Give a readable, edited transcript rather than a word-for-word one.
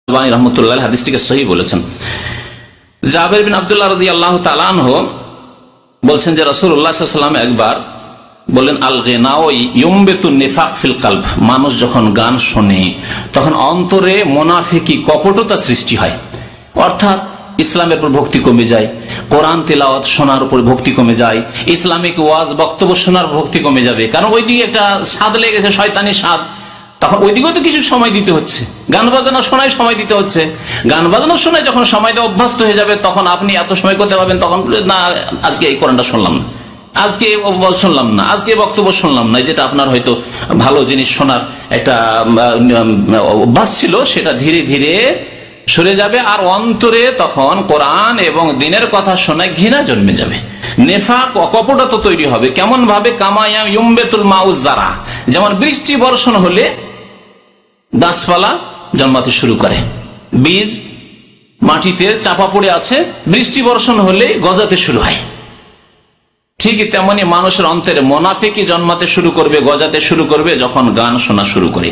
আলবানী রহমতুল্লাহ হাদিসটিকে সহিহ বলেছেন। জাবের বিন আব্দুল্লাহ রাদিয়াল্লাহু তাআলা আনহু বলছেন যে রাসূলুল্লাহ সাল্লাল্লাহু আলাইহি ওয়াসাল্লাম একবার বলেন, আল গিনাউ ইউমবিতুন নিফাক ফিল কলব, মানুষ যখন গান শোনে তখন অন্তরে মুনাফিকি, কপটতা সৃষ্টি হয়। অর্থাৎ ইসলামের উপর ভক্তি কমে যায়, কোরআন তিলাওয়াত শোনার উপর ভক্তি কমে যায়, ইসলামিক ওয়াজ বক্তব্য শোনার ভক্তি কমে যাবে। কারণ ওইদিকে একটা স্বাদ লেগেছে, শয়তানি স্বাদ, তখন ওইদিকেও তো কিছু সময় দিতে হচ্ছে। গান বাজনা শোনায় সময় দিতে হচ্ছে। গান বাজনা শোনায় যখন সময় দেওয়া অভ্যস্ত হয়ে যাবে, তখন আপনি এত সময় করতে পারবেন, তখন না আজকে এই কোরআনটা শুনলাম না, আজকে শুনলাম না, আজকে বক্তব্য শুনলাম না, যেটা আপনার হয়তো ভালো জিনিস শোনার একটা অভ্যাস ছিল, সেটা ধীরে ধীরে সরে যাবে। আর অন্তরে তখন কোরআন এবং দ্বীনের কথা শোনায় ঘৃণা জন্মে যাবে, নেফাক অকপটতা তৈরি হবে। কেমন ভাবে? কামায়াম ইউমবেতুল মাউজারা, যেমন বৃষ্টি বর্ষণ হলে গাছপালা জন্মাতে শুরু করে, বীজ মাটিতে চাপা পড়ে আছে, বৃষ্টি বর্ষণ হলে গজাতে শুরু হয়। ঠিকই তেমনি মানুষের অন্তরে মুনাফিকি জন্মাতে শুরু করবে, গজাতে শুরু করবে যখন গান শোনা শুরু করে।